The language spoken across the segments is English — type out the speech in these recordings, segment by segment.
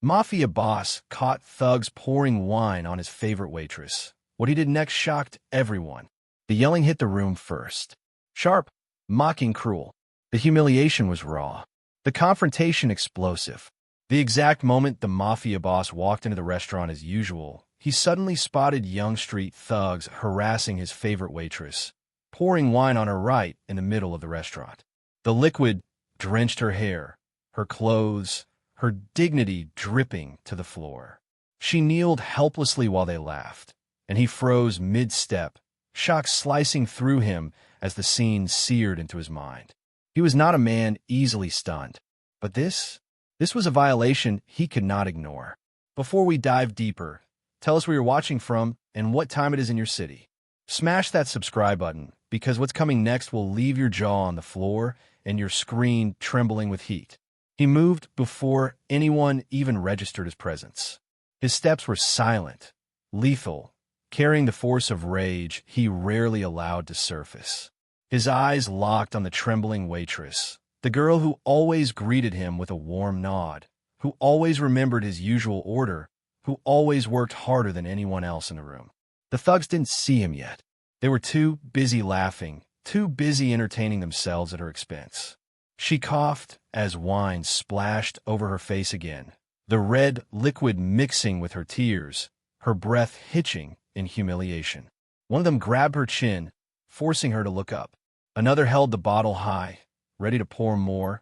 Mafia boss caught thugs pouring wine on his favorite waitress. What he did next shocked everyone. The yelling hit the room first. Sharp, mocking, cruel. The humiliation was raw. The confrontation explosive. The exact moment the Mafia boss walked into the restaurant as usual, he suddenly spotted young street thugs harassing his favorite waitress, pouring wine on her right in the middle of the restaurant. The liquid drenched her hair, her clothes, her dignity dripping to the floor. She kneeled helplessly while they laughed, and he froze mid-step, shock slicing through him as the scene seared into his mind. He was not a man easily stunned, but this was a violation he could not ignore. Before we dive deeper, tell us where you're watching from and what time it is in your city. Smash that subscribe button, because what's coming next will leave your jaw on the floor and your screen trembling with heat. He moved before anyone even registered his presence. His steps were silent, lethal, carrying the force of rage he rarely allowed to surface. His eyes locked on the trembling waitress, the girl who always greeted him with a warm nod, who always remembered his usual order, who always worked harder than anyone else in the room. The thugs didn't see him yet. They were too busy laughing, too busy entertaining themselves at her expense. She coughed as wine splashed over her face again, the red liquid mixing with her tears, her breath hitching in humiliation. One of them grabbed her chin, forcing her to look up. Another held the bottle high, ready to pour more,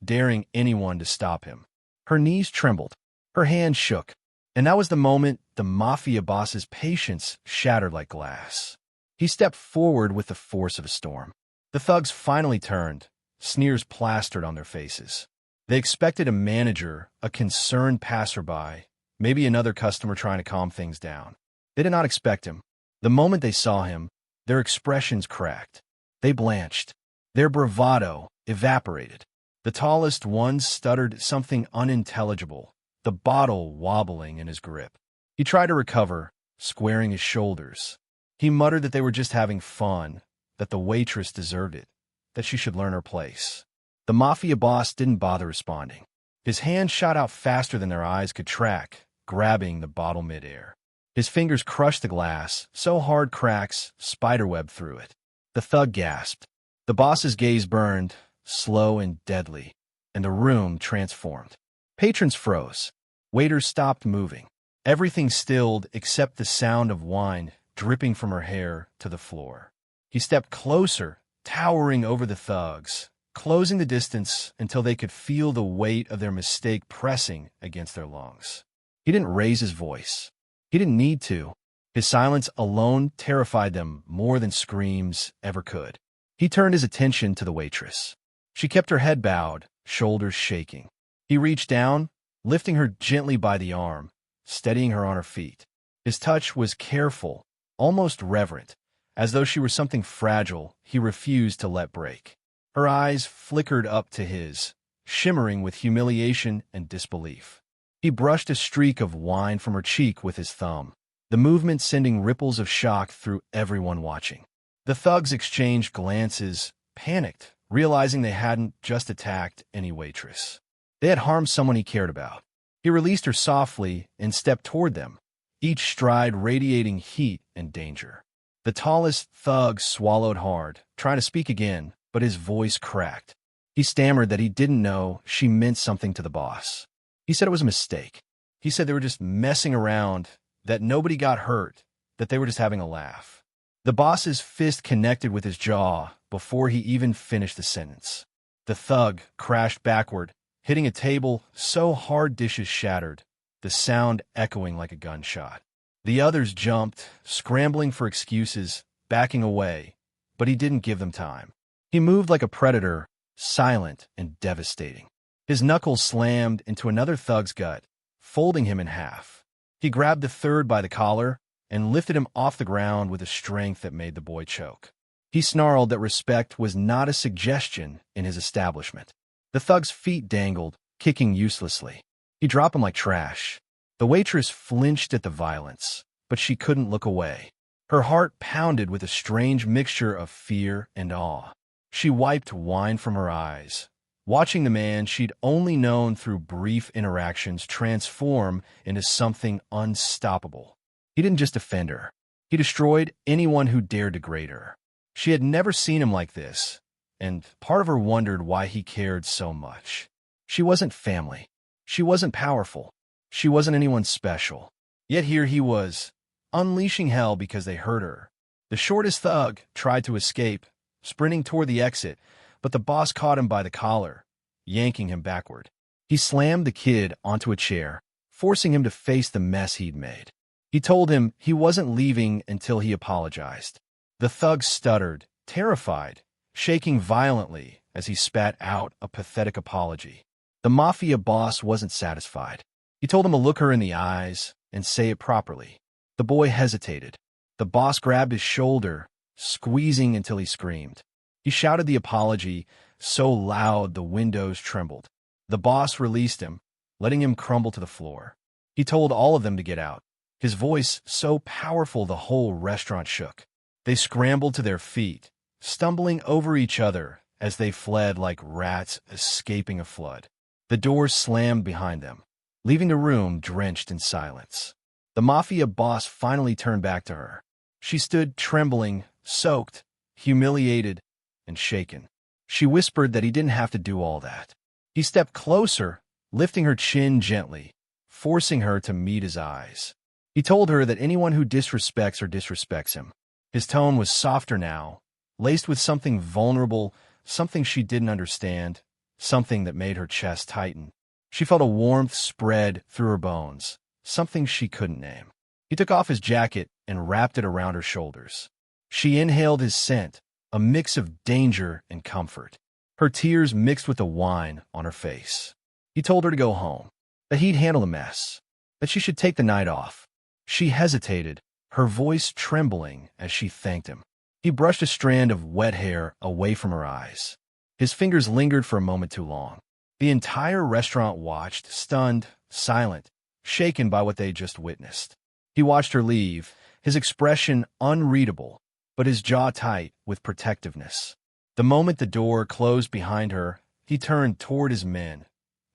daring anyone to stop him. Her knees trembled, her hands shook, and that was the moment the Mafia boss's patience shattered like glass. He stepped forward with the force of a storm. The thugs finally turned, sneers plastered on their faces. They expected a manager, a concerned passerby, maybe another customer trying to calm things down. They did not expect him. The moment they saw him, their expressions cracked. They blanched. Their bravado evaporated. The tallest one stuttered something unintelligible, the bottle wobbling in his grip. He tried to recover, squaring his shoulders. He muttered that they were just having fun, that the waitress deserved it, that she should learn her place. The Mafia boss didn't bother responding. His hand shot out faster than their eyes could track, grabbing the bottle midair. His fingers crushed the glass, so hard cracks spiderwebbed through it. The thug gasped. The boss's gaze burned, slow and deadly, and the room transformed. Patrons froze. Waiters stopped moving. Everything stilled except the sound of wine dripping from her hair to the floor. He stepped closer, towering over the thugs, closing the distance until they could feel the weight of their mistake pressing against their lungs. He didn't raise his voice. He didn't need to. His silence alone terrified them more than screams ever could. He turned his attention to the waitress. She kept her head bowed, shoulders shaking. He reached down, lifting her gently by the arm, steadying her on her feet. His touch was careful, almost reverent, as though she were something fragile he refused to let break. Her eyes flickered up to his, shimmering with humiliation and disbelief. He brushed a streak of wine from her cheek with his thumb, the movement sending ripples of shock through everyone watching. The thugs exchanged glances, panicked, realizing they hadn't just attacked any waitress. They had harmed someone he cared about. He released her softly and stepped toward them, each stride radiating heat and danger. The tallest thug swallowed hard, trying to speak again, but his voice cracked. He stammered that he didn't know she meant something to the boss. He said it was a mistake. He said they were just messing around, that nobody got hurt, that they were just having a laugh. The boss's fist connected with his jaw before he even finished the sentence. The thug crashed backward, hitting a table so hard dishes shattered, the sound echoing like a gunshot. The others jumped, scrambling for excuses, backing away, but he didn't give them time. He moved like a predator, silent and devastating. His knuckles slammed into another thug's gut, folding him in half. He grabbed the third by the collar and lifted him off the ground with a strength that made the boy choke. He snarled that respect was not a suggestion in his establishment. The thug's feet dangled, kicking uselessly. He dropped him like trash. The waitress flinched at the violence, but she couldn't look away. Her heart pounded with a strange mixture of fear and awe. She wiped wine from her eyes, watching the man she'd only known through brief interactions transform into something unstoppable. He didn't just defend her. He destroyed anyone who dared degrade her. She had never seen him like this, and part of her wondered why he cared so much. She wasn't family. She wasn't powerful. She wasn't anyone special. Yet here he was, unleashing hell because they hurt her. The shortest thug tried to escape, sprinting toward the exit, but the boss caught him by the collar, yanking him backward. He slammed the kid onto a chair, forcing him to face the mess he'd made. He told him he wasn't leaving until he apologized. The thug stuttered, terrified, shaking violently as he spat out a pathetic apology. The Mafia boss wasn't satisfied. He told him to look her in the eyes and say it properly. The boy hesitated. The boss grabbed his shoulder, squeezing until he screamed. He shouted the apology so loud the windows trembled. The boss released him, letting him crumble to the floor. He told all of them to get out, his voice so powerful the whole restaurant shook. They scrambled to their feet, stumbling over each other as they fled like rats escaping a flood. The doors slammed behind them, leaving the room drenched in silence. The Mafia boss finally turned back to her. She stood trembling, soaked, humiliated, and shaken. She whispered that he didn't have to do all that. He stepped closer, lifting her chin gently, forcing her to meet his eyes. He told her that anyone who disrespects her disrespects him. His tone was softer now, laced with something vulnerable, something she didn't understand, something that made her chest tighten. She felt a warmth spread through her bones, something she couldn't name. He took off his jacket and wrapped it around her shoulders. She inhaled his scent, a mix of danger and comfort. Her tears mixed with the wine on her face. He told her to go home, that he'd handle the mess, that she should take the night off. She hesitated, her voice trembling as she thanked him. He brushed a strand of wet hair away from her eyes. His fingers lingered for a moment too long. The entire restaurant watched, stunned, silent, shaken by what they just witnessed. He watched her leave, his expression unreadable, but his jaw tight with protectiveness. The moment the door closed behind her, he turned toward his men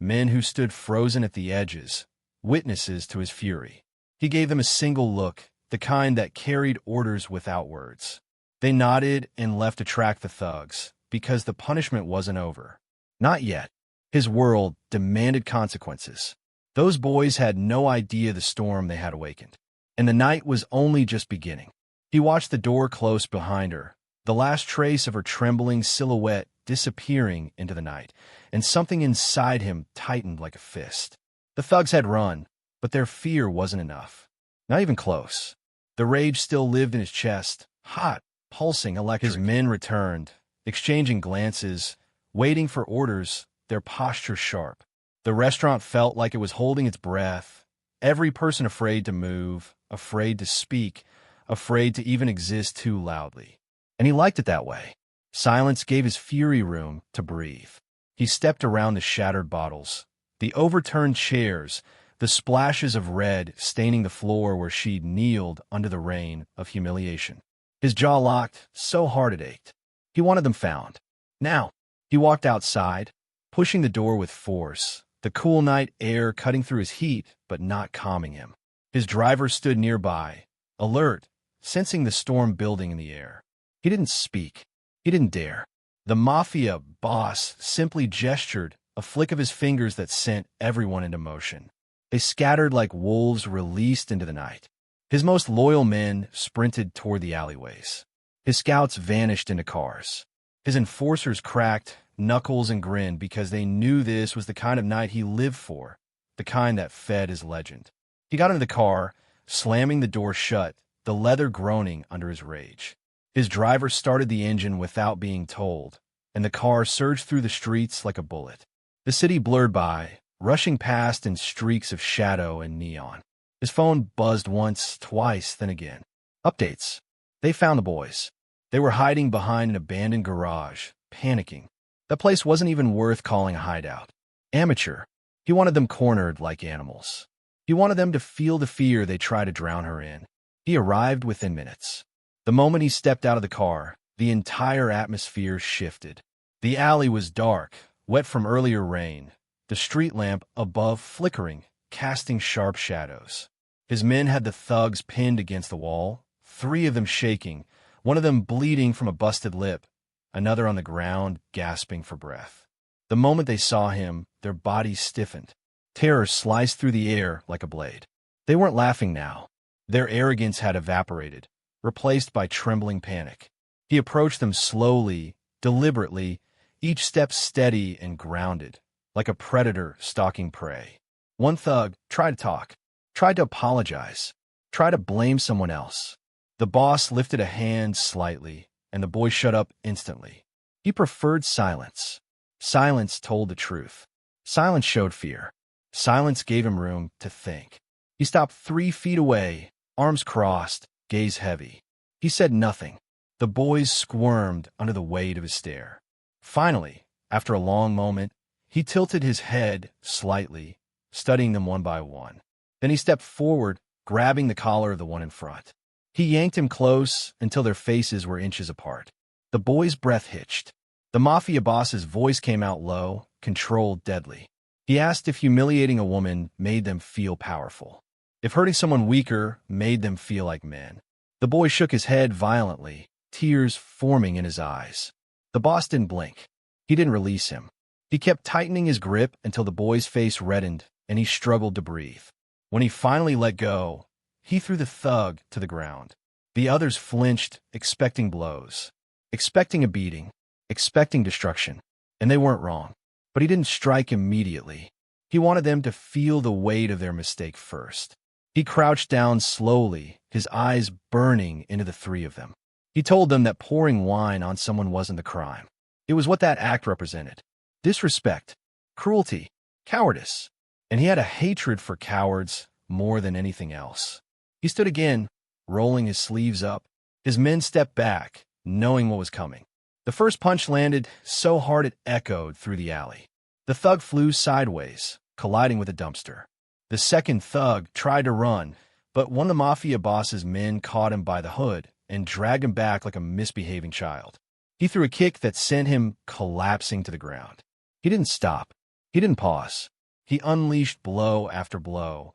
who stood frozen at the edges, witnesses to his fury. He gave them a single look, the kind that carried orders without words. They nodded and left to track the thugs, because the punishment wasn't over. Not yet. His world demanded consequences. Those boys had no idea the storm they had awakened, and the night was only just beginning. He watched the door close behind her, the last trace of her trembling silhouette disappearing into the night, and something inside him tightened like a fist. The thugs had run, but their fear wasn't enough. Not even close. The rage still lived in his chest, hot, pulsing electric. His men returned, exchanging glances, waiting for orders, their posture sharp. The restaurant felt like it was holding its breath, every person afraid to move, afraid to speak, afraid to even exist too loudly. And he liked it that way. Silence gave his fury room to breathe. He stepped around the shattered bottles, the overturned chairs, the splashes of red staining the floor where she'd kneeled under the rain of humiliation. His jaw locked so hard it ached. He wanted them found. Now, he walked outside, pushing the door with force, the cool night air cutting through his heat but not calming him. His driver stood nearby, alert, sensing the storm building in the air. He didn't speak. He didn't dare. The Mafia boss simply gestured, a flick of his fingers that sent everyone into motion. They scattered like wolves released into the night. His most loyal men sprinted toward the alleyways. His scouts vanished into cars. His enforcers cracked knuckles and grinned because they knew this was the kind of night he lived for, the kind that fed his legend. He got into the car, slamming the door shut, the leather groaning under his rage. His driver started the engine without being told, and the car surged through the streets like a bullet. The city blurred by, rushing past in streaks of shadow and neon. His phone buzzed once, twice, then again. Updates. They found the boys. They were hiding behind an abandoned garage, panicking. That place wasn't even worth calling a hideout. Amateur. He wanted them cornered like animals. He wanted them to feel the fear they tried to drown her in. He arrived within minutes. The moment he stepped out of the car, the entire atmosphere shifted. The alley was dark, wet from earlier rain, the street lamp above flickering, casting sharp shadows. His men had the thugs pinned against the wall, 3 of them shaking, one of them bleeding from a busted lip, another on the ground, gasping for breath. The moment they saw him, their bodies stiffened. Terror sliced through the air like a blade. They weren't laughing now. Their arrogance had evaporated, replaced by trembling panic. He approached them slowly, deliberately, each step steady and grounded, like a predator stalking prey. One thug tried to talk, tried to apologize, tried to blame someone else. The boss lifted a hand slightly, and the boy shut up instantly. He preferred silence. Silence told the truth. Silence showed fear. Silence gave him room to think. He stopped 3 feet away, arms crossed, gaze heavy. He said nothing. The boys squirmed under the weight of his stare. Finally, after a long moment, he tilted his head slightly, studying them one by one. Then he stepped forward, grabbing the collar of the one in front. He yanked him close until their faces were inches apart. The boy's breath hitched. The Mafia boss's voice came out low, controlled, deadly. He asked if humiliating a woman made them feel powerful, if hurting someone weaker made them feel like men. The boy shook his head violently, tears forming in his eyes. The boss didn't blink. He didn't release him. He kept tightening his grip until the boy's face reddened and he struggled to breathe. When he finally let go, he threw the thug to the ground. The others flinched, expecting blows, expecting a beating, expecting destruction. And they weren't wrong. But he didn't strike immediately. He wanted them to feel the weight of their mistake first. He crouched down slowly, his eyes burning into the 3 of them. He told them that pouring wine on someone wasn't the crime. It was what that act represented. Disrespect, cruelty, cowardice. And he had a hatred for cowards more than anything else. He stood again, rolling his sleeves up. His men stepped back, knowing what was coming. The first punch landed so hard it echoed through the alley. The thug flew sideways, colliding with a dumpster. The second thug tried to run, but one of the Mafia boss's men caught him by the hood and dragged him back like a misbehaving child. He threw a kick that sent him collapsing to the ground. He didn't stop. He didn't pause. He unleashed blow after blow,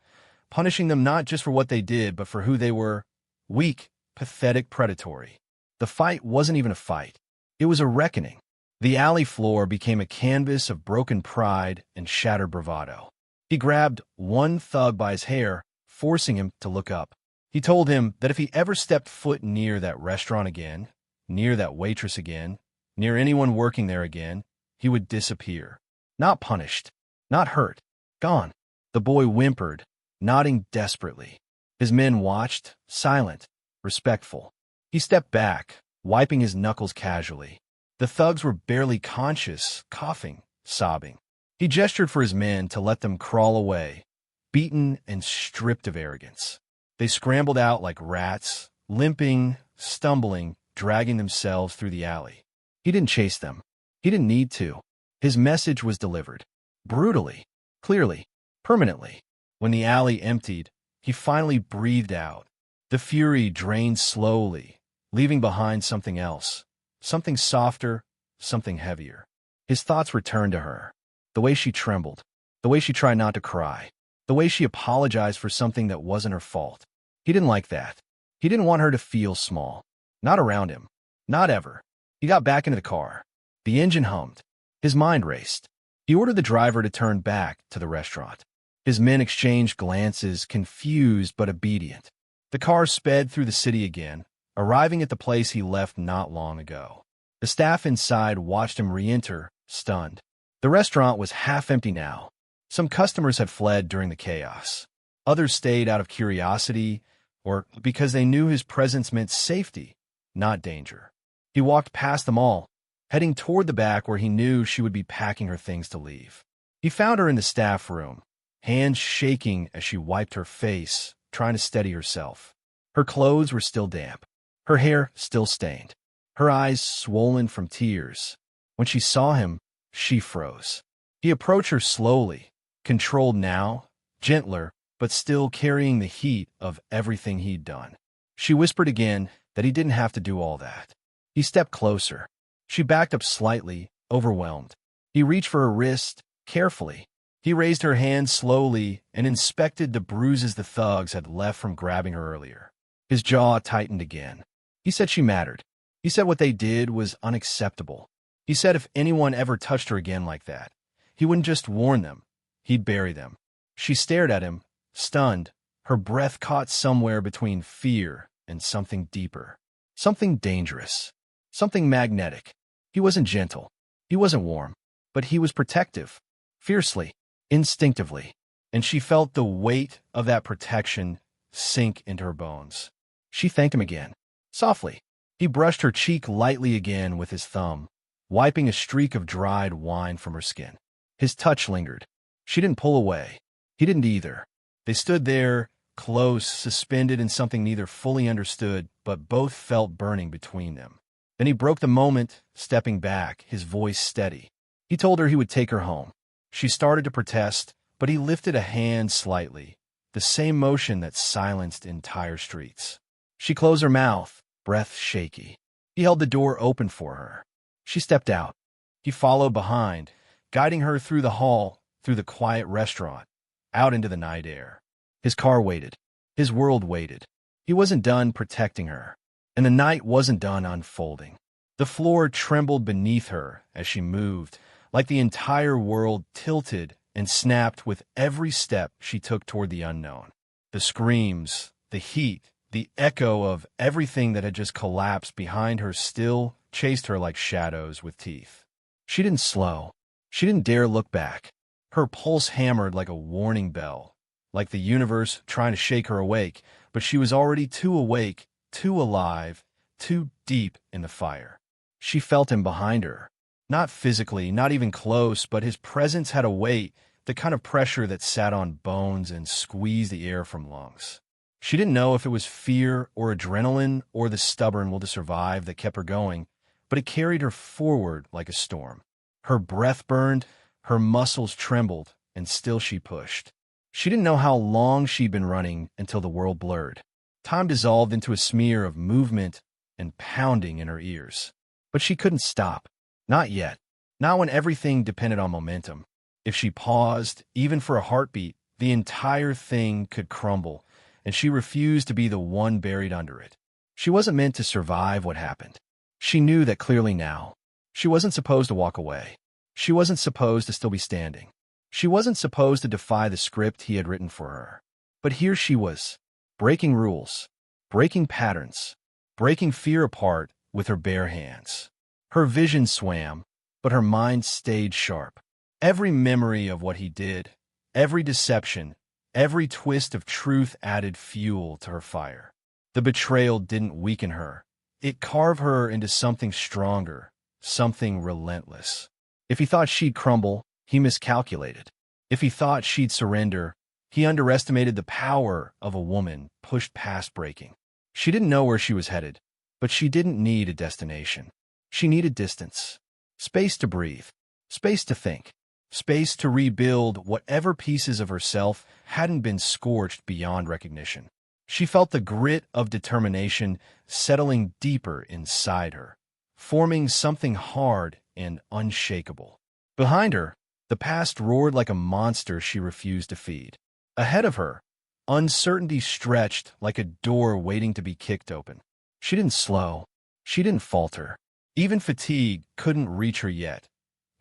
punishing them not just for what they did, but for who they were: weak, pathetic, predatory. The fight wasn't even a fight. It was a reckoning. The alley floor became a canvas of broken pride and shattered bravado. He grabbed one thug by his hair, forcing him to look up. He told him that if he ever stepped foot near that restaurant again, near that waitress again, near anyone working there again, he would disappear. Not punished, not hurt, gone. The boy whimpered, nodding desperately. His men watched, silent, respectful. He stepped back, wiping his knuckles casually. The thugs were barely conscious, coughing, sobbing. He gestured for his men to let them crawl away, beaten and stripped of arrogance. They scrambled out like rats, limping, stumbling, dragging themselves through the alley. He didn't chase them. He didn't need to. His message was delivered. Brutally, clearly, permanently. When the alley emptied, he finally breathed out. The fury drained slowly, leaving behind something else. Something softer, something heavier. His thoughts returned to her. The way she trembled. The way she tried not to cry. The way she apologized for something that wasn't her fault. He didn't like that. He didn't want her to feel small. Not around him. Not ever. He got back into the car. The engine hummed. His mind raced. He ordered the driver to turn back to the restaurant. His men exchanged glances, confused but obedient. The car sped through the city again, arriving at the place he left not long ago. The staff inside watched him re-enter, stunned. The restaurant was half empty now. Some customers had fled during the chaos. Others stayed out of curiosity or because they knew his presence meant safety, not danger. He walked past them all, heading toward the back where he knew she would be packing her things to leave. He found her in the staff room, hands shaking as she wiped her face, trying to steady herself. Her clothes were still damp, her hair still stained, her eyes swollen from tears. When she saw him, she froze. He approached her slowly, controlled now, gentler, but still carrying the heat of everything he'd done. She whispered again that he didn't have to do all that. He stepped closer. She backed up slightly, overwhelmed. He reached for her wrist, carefully. He raised her hand slowly and inspected the bruises the thugs had left from grabbing her earlier. His jaw tightened again. He said she mattered. He said what they did was unacceptable. He said if anyone ever touched her again like that, he wouldn't just warn them, he'd bury them. She stared at him, stunned, her breath caught somewhere between fear and something deeper. Something dangerous. Something magnetic. He wasn't gentle. He wasn't warm. But he was protective. Fiercely. Instinctively. And she felt the weight of that protection sink into her bones. She thanked him again. Softly. He brushed her cheek lightly again with his thumb, wiping a streak of dried wine from her skin. His touch lingered. She didn't pull away. He didn't either. They stood there, close, suspended in something neither fully understood, but both felt burning between them. Then he broke the moment, stepping back, his voice steady. He told her he would take her home. She started to protest, but he lifted a hand slightly, the same motion that silenced entire streets. She closed her mouth, breath shaky. He held the door open for her. She stepped out. He followed behind, guiding her through the hall, through the quiet restaurant, out into the night air. His car waited. His world waited. He wasn't done protecting her, and the night wasn't done unfolding. The floor trembled beneath her as she moved, like the entire world tilted and snapped with every step she took toward the unknown. The screams, the heat, the echo of everything that had just collapsed behind her still chased her like shadows with teeth. She didn't slow. She didn't dare look back. Her pulse hammered like a warning bell, like the universe trying to shake her awake, but she was already too awake, too alive, too deep in the fire. She felt him behind her. Not physically, not even close, but his presence had a weight, the kind of pressure that sat on bones and squeezed the air from lungs. She didn't know if it was fear or adrenaline or the stubborn will to survive that kept her going, but it carried her forward like a storm. Her breath burned, her muscles trembled, and still she pushed. She didn't know how long she'd been running until the world blurred. Time dissolved into a smear of movement and pounding in her ears. But she couldn't stop. Not yet. Not when everything depended on momentum. If she paused, even for a heartbeat, the entire thing could crumble, and she refused to be the one buried under it. She wasn't meant to survive what happened. She knew that clearly now. She wasn't supposed to walk away. She wasn't supposed to still be standing. She wasn't supposed to defy the script he had written for her. But here she was, breaking rules, breaking patterns, breaking fear apart with her bare hands. Her vision swam, but her mind stayed sharp. Every memory of what he did, every deception, every twist of truth added fuel to her fire. The betrayal didn't weaken her. It carved her into something stronger, something relentless. If he thought she'd crumble, he miscalculated. If he thought she'd surrender, he underestimated the power of a woman pushed past breaking. She didn't know where she was headed, but she didn't need a destination. She needed distance, space to breathe, space to think, space to rebuild whatever pieces of herself hadn't been scorched beyond recognition. She felt the grit of determination settling deeper inside her, forming something hard and unshakable. Behind her, the past roared like a monster she refused to feed. Ahead of her, uncertainty stretched like a door waiting to be kicked open. She didn't slow. She didn't falter. Even fatigue couldn't reach her yet,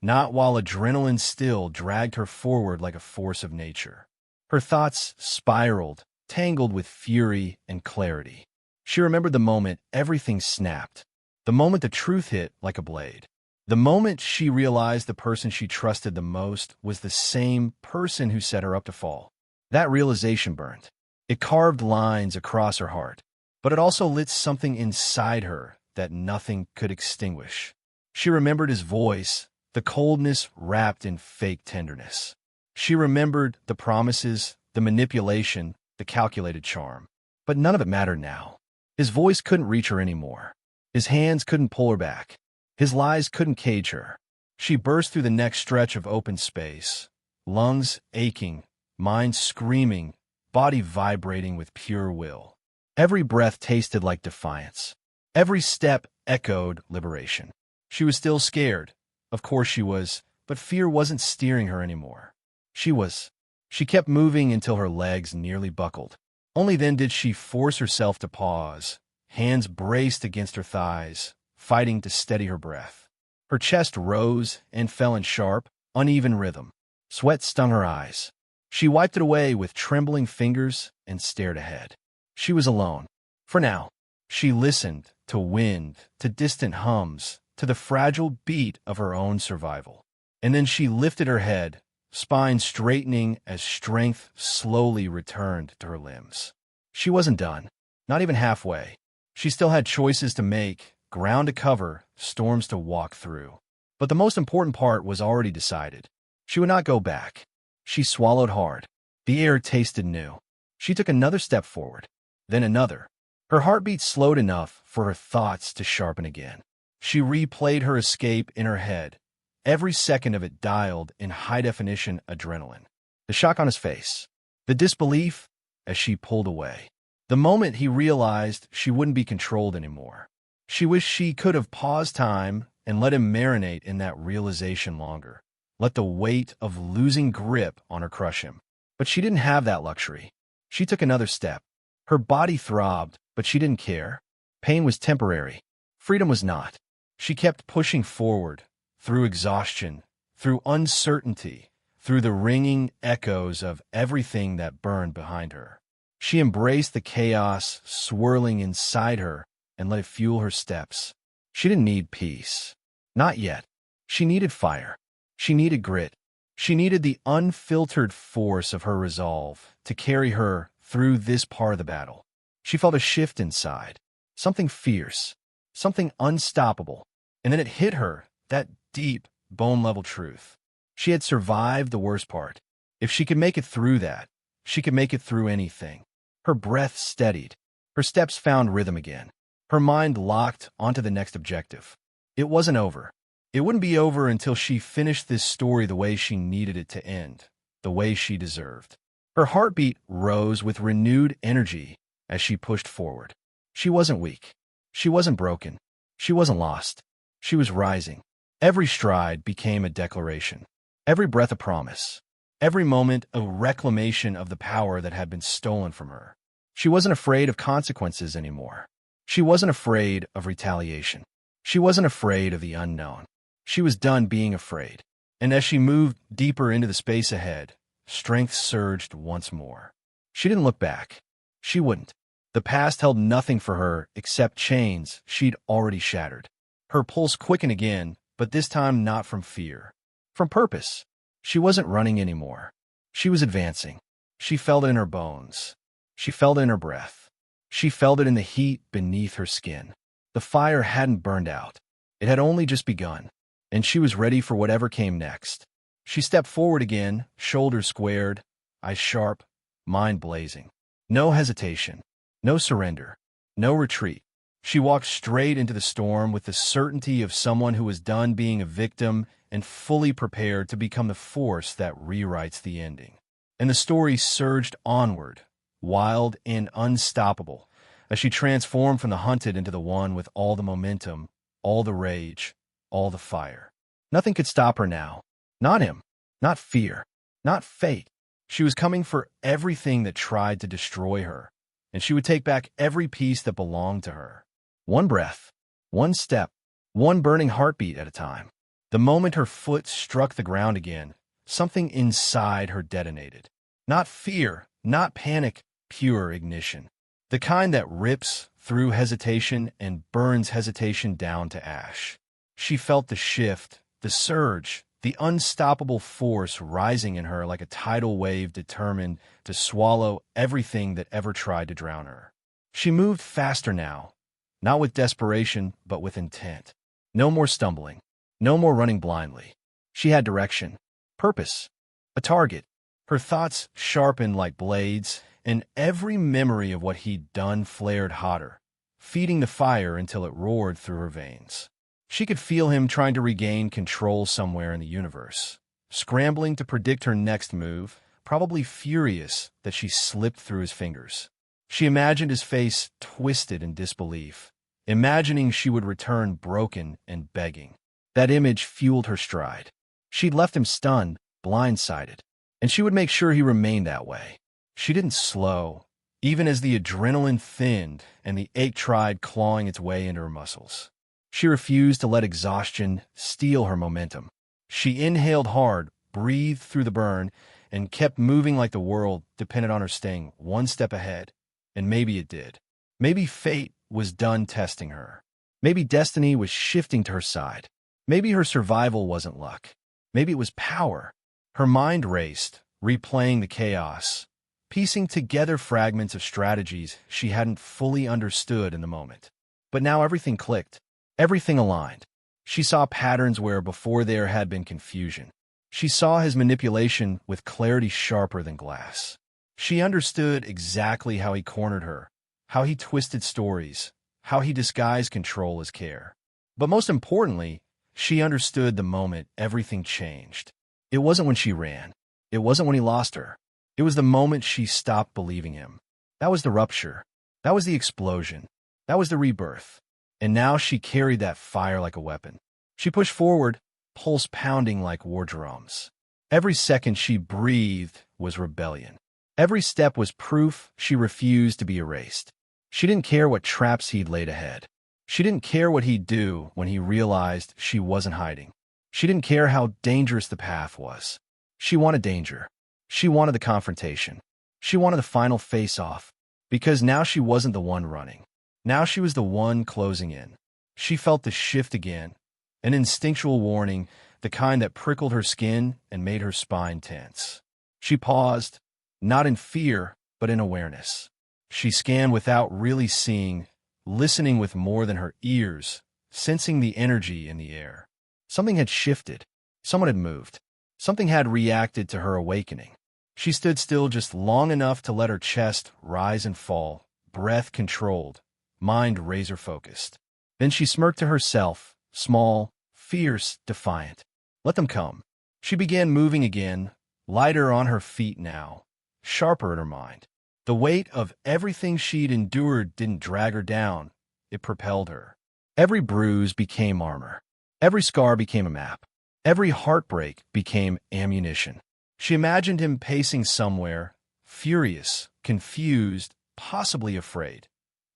not while adrenaline still dragged her forward like a force of nature. Her thoughts spiraled, tangled with fury and clarity. She remembered the moment everything snapped, the moment the truth hit like a blade. The moment she realized the person she trusted the most was the same person who set her up to fall. That realization burned. It carved lines across her heart, but it also lit something inside her that nothing could extinguish. She remembered his voice, the coldness wrapped in fake tenderness. She remembered the promises, the manipulation, the calculated charm. But none of it mattered now. His voice couldn't reach her anymore. His hands couldn't pull her back. His lies couldn't cage her. She burst through the next stretch of open space, lungs aching, mind screaming, body vibrating with pure will. Every breath tasted like defiance. Every step echoed liberation. She was still scared. Of course she was, but fear wasn't steering her anymore. She kept moving until her legs nearly buckled. Only then did she force herself to pause, hands braced against her thighs, fighting to steady her breath. Her chest rose and fell in sharp, uneven rhythm. Sweat stung her eyes. She wiped it away with trembling fingers and stared ahead. She was alone. For now. She listened to wind, to distant hums, to the fragile beat of her own survival. And then she lifted her head, spine straightening as strength slowly returned to her limbs. She wasn't done, not even halfway. She still had choices to make, ground to cover, storms to walk through. But the most important part was already decided. She would not go back. She swallowed hard. The air tasted new. She took another step forward, then another. Her heartbeat slowed enough for her thoughts to sharpen again. She replayed her escape in her head, every second of it dialed in high-definition adrenaline. The shock on his face, the disbelief as she pulled away. The moment he realized she wouldn't be controlled anymore. She wished she could have paused time and let him marinate in that realization longer. Let the weight of losing grip on her crush him. But she didn't have that luxury. She took another step. Her body throbbed, but she didn't care. Pain was temporary. Freedom was not. She kept pushing forward, through exhaustion, through uncertainty, through the ringing echoes of everything that burned behind her. She embraced the chaos swirling inside her and let it fuel her steps. She didn't need peace. Not yet. She needed fire. She needed grit. She needed the unfiltered force of her resolve to carry her through this part of the battle. She felt a shift inside, something fierce, something unstoppable, and then it hit her, that deep, bone-level truth. She had survived the worst part. If she could make it through that, she could make it through anything. Her breath steadied. Her steps found rhythm again. Her mind locked onto the next objective. It wasn't over. It wouldn't be over until she finished this story the way she needed it to end, the way she deserved. Her heartbeat rose with renewed energy as she pushed forward. She wasn't weak. She wasn't broken. She wasn't lost. She was rising. Every stride became a declaration. Every breath a promise. Every moment a reclamation of the power that had been stolen from her. She wasn't afraid of consequences anymore. She wasn't afraid of retaliation. She wasn't afraid of the unknown. She was done being afraid. And as she moved deeper into the space ahead, strength surged once more. She didn't look back. She wouldn't. The past held nothing for her except chains she'd already shattered. Her pulse quickened again, but this time not from fear. From purpose. She wasn't running anymore. She was advancing. She felt it in her bones. She felt it in her breath. She felt it in the heat beneath her skin. The fire hadn't burned out. It had only just begun, and she was ready for whatever came next. She stepped forward again, shoulders squared, eyes sharp, mind blazing. No hesitation. No surrender. No retreat. She walked straight into the storm with the certainty of someone who was done being a victim and fully prepared to become the force that rewrites the ending. And the story surged onward, wild and unstoppable, as she transformed from the hunted into the one with all the momentum, all the rage, all the fire. Nothing could stop her now. Not him. Not fear. Not fate. She was coming for everything that tried to destroy her, and she would take back every piece that belonged to her. One breath, one step, one burning heartbeat at a time. The moment her foot struck the ground again, something inside her detonated. Not fear, not panic, pure ignition. The kind that rips through hesitation and burns hesitation down to ash. She felt the shift, the surge, the unstoppable force rising in her like a tidal wave determined to swallow everything that ever tried to drown her. She moved faster now, not with desperation, but with intent. No more stumbling. No more running blindly. She had direction, purpose, a target. Her thoughts sharpened like blades, and every memory of what he'd done flared hotter, feeding the fire until it roared through her veins. She could feel him trying to regain control somewhere in the universe, scrambling to predict her next move, probably furious that she slipped through his fingers. She imagined his face twisted in disbelief, imagining she would return broken and begging. That image fueled her stride. She'd left him stunned, blindsided, and she would make sure he remained that way. She didn't slow, even as the adrenaline thinned and the ache tried clawing its way into her muscles. She refused to let exhaustion steal her momentum. She inhaled hard, breathed through the burn, and kept moving like the world depended on her staying one step ahead. And maybe it did. Maybe fate was done testing her. Maybe destiny was shifting to her side. Maybe her survival wasn't luck. Maybe it was power. Her mind raced, replaying the chaos, piecing together fragments of strategies she hadn't fully understood in the moment. But now everything clicked. Everything aligned. She saw patterns where before there had been confusion. She saw his manipulation with clarity sharper than glass. She understood exactly how he cornered her, how he twisted stories, how he disguised control as care. But most importantly, she understood the moment everything changed. It wasn't when she ran. It wasn't when he lost her. It was the moment she stopped believing him. That was the rupture. That was the explosion. That was the rebirth. And now she carried that fire like a weapon. She pushed forward, pulse pounding like war drums. Every second she breathed was rebellion. Every step was proof she refused to be erased. She didn't care what traps he'd laid ahead. She didn't care what he'd do when he realized she wasn't hiding. She didn't care how dangerous the path was. She wanted danger. She wanted the confrontation. She wanted the final face-off. Because now she wasn't the one running. Now she was the one closing in. She felt the shift again, an instinctual warning, the kind that prickled her skin and made her spine tense. She paused, not in fear, but in awareness. She scanned without really seeing, listening with more than her ears, sensing the energy in the air. Something had shifted. Someone had moved. Something had reacted to her awakening. She stood still just long enough to let her chest rise and fall, breath controlled, mind razor-focused. Then she smirked to herself, small, fierce, defiant. Let them come. She began moving again, lighter on her feet now, sharper in her mind. The weight of everything she'd endured didn't drag her down, it propelled her. Every bruise became armor. Every scar became a map. Every heartbreak became ammunition. She imagined him pacing somewhere, furious, confused, possibly afraid.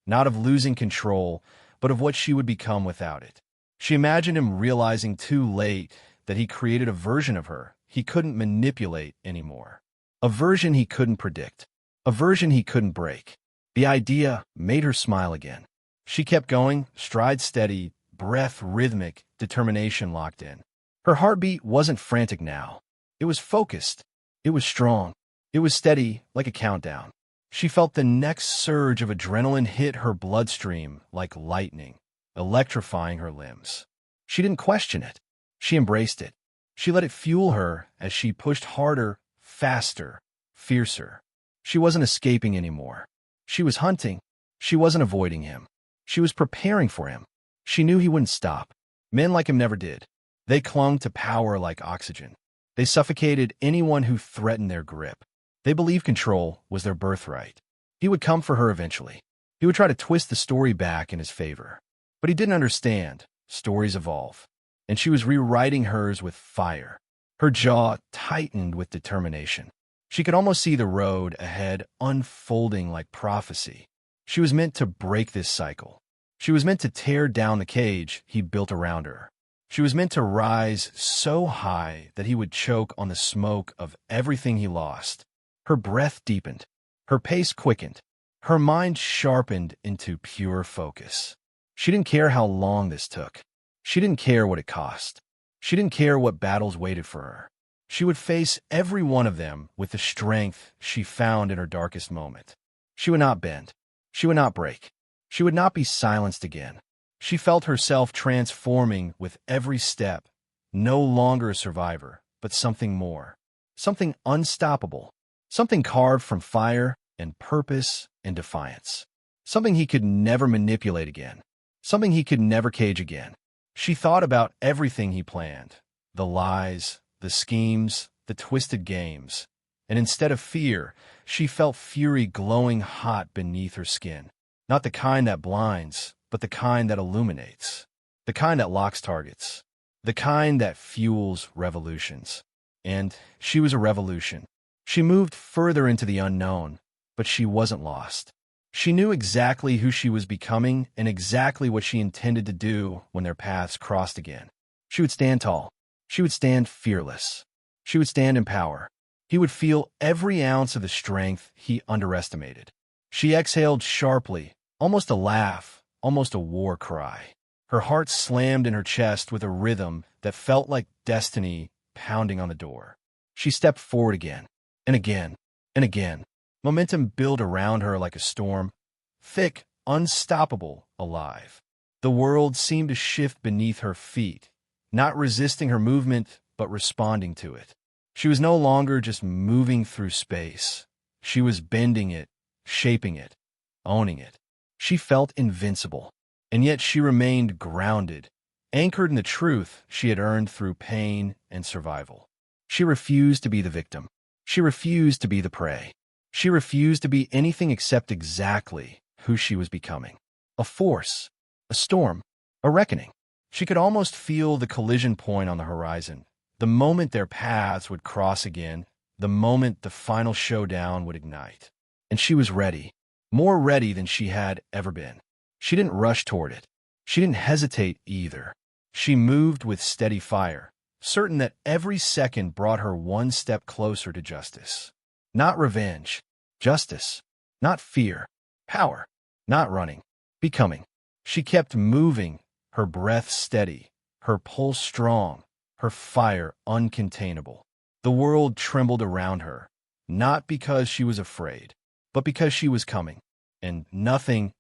Not of losing control, but of what she would become without it. She imagined him realizing too late that he created a version of her he couldn't manipulate anymore. A version he couldn't predict. A version he couldn't break. The idea made her smile again. She kept going, stride steady, breath rhythmic, determination locked in. Her heartbeat wasn't frantic now. It was focused. It was strong. It was steady, like a countdown. She felt the next surge of adrenaline hit her bloodstream like lightning, electrifying her limbs. She didn't question it. She embraced it. She let it fuel her as she pushed harder, faster, fiercer. She wasn't escaping anymore. She was hunting. She wasn't avoiding him. She was preparing for him. She knew he wouldn't stop. Men like him never did. They clung to power like oxygen. They suffocated anyone who threatened their grip. They believed control was their birthright. He would come for her eventually. He would try to twist the story back in his favor. But he didn't understand. Stories evolve. And she was rewriting hers with fire. Her jaw tightened with determination. She could almost see the road ahead unfolding like prophecy. She was meant to break this cycle. She was meant to tear down the cage he'd built around her. She was meant to rise so high that he would choke on the smoke of everything he lost. Her breath deepened. Her pace quickened. Her mind sharpened into pure focus. She didn't care how long this took. She didn't care what it cost. She didn't care what battles waited for her. She would face every one of them with the strength she found in her darkest moment. She would not bend. She would not break. She would not be silenced again. She felt herself transforming with every step, no longer a survivor, but something more. Something unstoppable. Something carved from fire and purpose and defiance. Something he could never manipulate again. Something he could never cage again. She thought about everything he planned. The lies, the schemes, the twisted games. And instead of fear, she felt fury glowing hot beneath her skin. Not the kind that blinds, but the kind that illuminates. The kind that locks targets. the kind that fuels revolutions. And she was a revolution. She moved further into the unknown, but she wasn't lost. She knew exactly who she was becoming and exactly what she intended to do when their paths crossed again. She would stand tall. She would stand fearless. She would stand in power. He would feel every ounce of the strength he underestimated. She exhaled sharply, almost a laugh, almost a war cry. Her heart slammed in her chest with a rhythm that felt like destiny pounding on the door. She stepped forward again, and again, and again. Momentum built around her like a storm, thick, unstoppable, alive. The world seemed to shift beneath her feet, not resisting her movement, but responding to it. She was no longer just moving through space. She was bending it, shaping it, owning it. She felt invincible, and yet she remained grounded, anchored in the truth she had earned through pain and survival. She refused to be the victim. She refused to be the prey. She refused to be anything except exactly who she was becoming. A force, a storm, a reckoning. She could almost feel the collision point on the horizon, the moment their paths would cross again, the moment the final showdown would ignite. And she was ready, more ready than she had ever been. She didn't rush toward it. She didn't hesitate either. She moved with steady fire, certain that every second brought her one step closer to justice. Not revenge, justice. Not fear, power. Not running, becoming. She kept moving, her breath steady, her pulse strong, her fire uncontainable. The world trembled around her, not because she was afraid, but because she was coming. And nothing,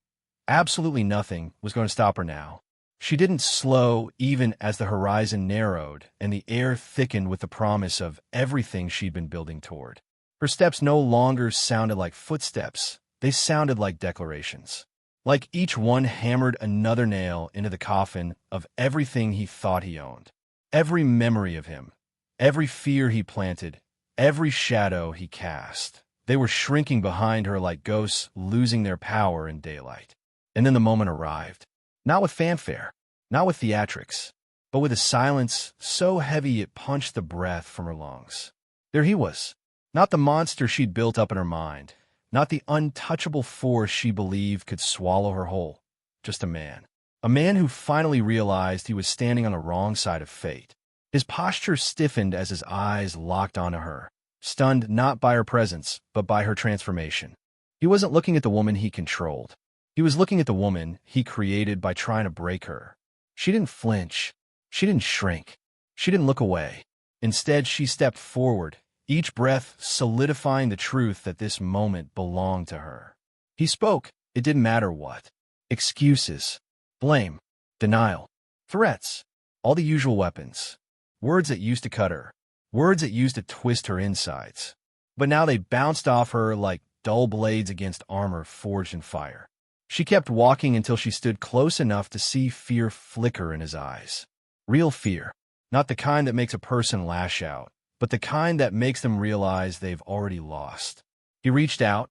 absolutely nothing, was going to stop her now. She didn't slow even as the horizon narrowed and the air thickened with the promise of everything she'd been building toward. Her steps no longer sounded like footsteps. They sounded like declarations. Like each one hammered another nail into the coffin of everything he thought he owned. Every memory of him, every fear he planted, every shadow he cast. They were shrinking behind her like ghosts losing their power in daylight. And then the moment arrived. Not with fanfare, not with theatrics, but with a silence so heavy it punched the breath from her lungs. There he was, not the monster she'd built up in her mind, not the untouchable force she believed could swallow her whole, just a man. A man who finally realized he was standing on the wrong side of fate. His posture stiffened as his eyes locked onto her, stunned not by her presence, but by her transformation. He wasn't looking at the woman he controlled. He was looking at the woman he created by trying to break her. She didn't flinch. She didn't shrink. She didn't look away. Instead, she stepped forward, each breath solidifying the truth that this moment belonged to her. He spoke. It didn't matter what. Excuses, blame, denial, threats, all the usual weapons. Words that used to cut her. Words that used to twist her insides. But now they bounced off her like dull blades against armor forged in fire. She kept walking until she stood close enough to see fear flicker in his eyes. Real fear, not the kind that makes a person lash out, but the kind that makes them realize they've already lost. He reached out,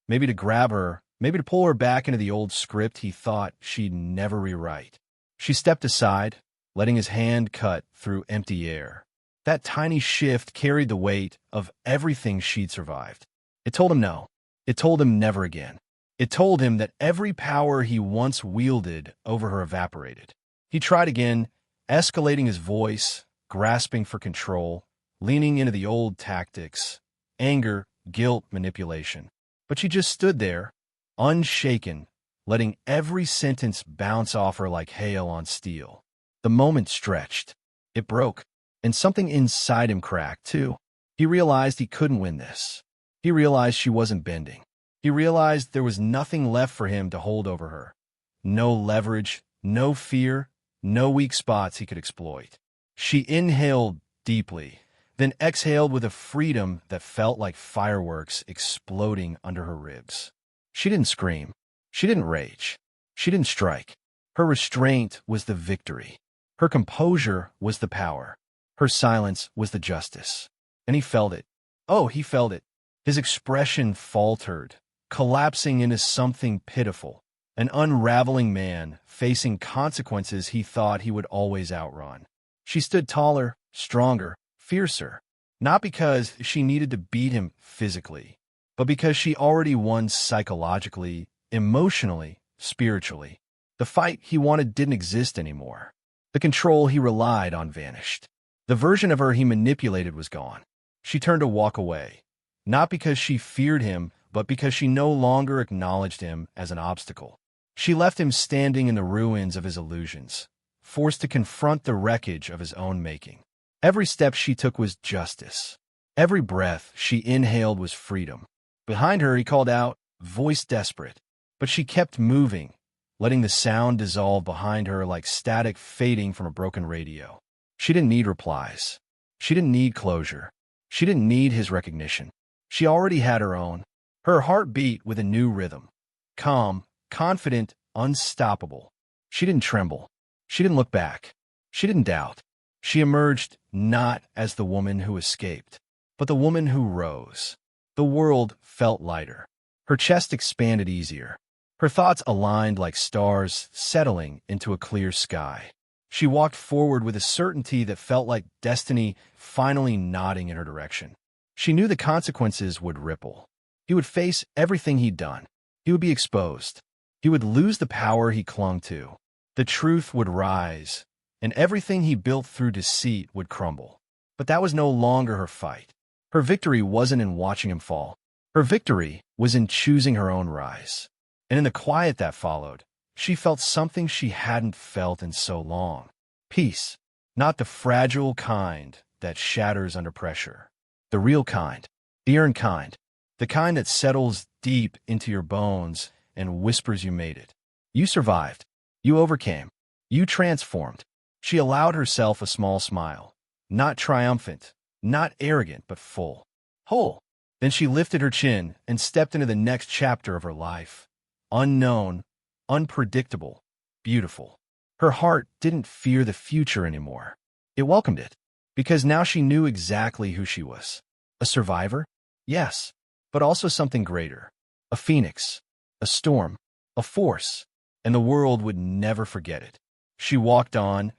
maybe to grab her, maybe to pull her back into the old script he thought she'd never rewrite. She stepped aside, letting his hand cut through empty air. That tiny shift carried the weight of everything she'd survived. It told him no. It told him never again. It told him that every power he once wielded over her evaporated. He tried again, escalating his voice, grasping for control, leaning into the old tactics, anger, guilt, manipulation. But she just stood there, unshaken, letting every sentence bounce off her like hail on steel. The moment stretched. It broke, and something inside him cracked, too. He realized he couldn't win this. He realized she wasn't bending. He realized there was nothing left for him to hold over her. No leverage, no fear, no weak spots he could exploit. She inhaled deeply, then exhaled with a freedom that felt like fireworks exploding under her ribs. She didn't scream. She didn't rage. She didn't strike. Her restraint was the victory. Her composure was the power. Her silence was the justice. And he felt it. Oh, he felt it. His expression faltered, collapsing into something pitiful, an unraveling man facing consequences he thought he would always outrun. She stood taller, stronger, fiercer, not because she needed to beat him physically, but because she already won psychologically, emotionally, spiritually. The fight he wanted didn't exist anymore. The control he relied on vanished. The version of her he manipulated was gone. She turned to walk away, not because she feared him, but because she no longer acknowledged him as an obstacle. She left him standing in the ruins of his illusions, forced to confront the wreckage of his own making. Every step she took was justice. Every breath she inhaled was freedom. Behind her, he called out, voice desperate. But she kept moving, letting the sound dissolve behind her like static fading from a broken radio. She didn't need replies. She didn't need closure. She didn't need his recognition. She already had her own. Her heart beat with a new rhythm. Calm, confident, unstoppable. She didn't tremble. She didn't look back. She didn't doubt. She emerged not as the woman who escaped, but the woman who rose. The world felt lighter. Her chest expanded easier. Her thoughts aligned like stars settling into a clear sky. She walked forward with a certainty that felt like destiny finally nodding in her direction. She knew the consequences would ripple. He would face everything he'd done. He would be exposed. He would lose the power he clung to. The truth would rise, and everything he built through deceit would crumble. But that was no longer her fight. Her victory wasn't in watching him fall. Her victory was in choosing her own rise. And in the quiet that followed, she felt something she hadn't felt in so long. Peace. Not the fragile kind that shatters under pressure. The real kind. The earned kind. The kind that settles deep into your bones and whispers you made it. You survived. You overcame. You transformed. She allowed herself a small smile. Not triumphant, not arrogant, but full. Whole. Then she lifted her chin and stepped into the next chapter of her life. Unknown, unpredictable, beautiful. Her heart didn't fear the future anymore. It welcomed it, because now she knew exactly who she was. A survivor? Yes, but also something greater. A phoenix, a storm, a force, and the world would never forget it. She walked on,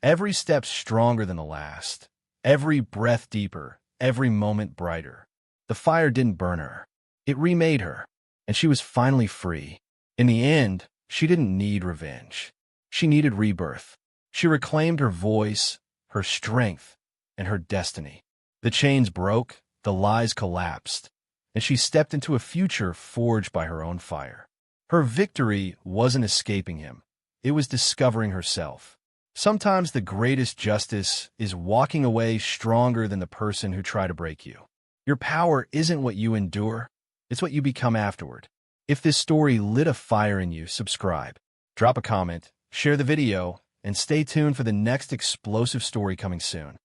every step stronger than the last, every breath deeper, every moment brighter. The fire didn't burn her. It remade her, and she was finally free. In the end, she didn't need revenge. She needed rebirth. She reclaimed her voice, her strength, and her destiny. The chains broke, the lies collapsed, and she stepped into a future forged by her own fire. Her victory wasn't escaping him. It was discovering herself. Sometimes the greatest justice is walking away stronger than the person who tried to break you. Your power isn't what you endure, it's what you become afterward. If this story lit a fire in you, subscribe, drop a comment, share the video, and stay tuned for the next explosive story coming soon.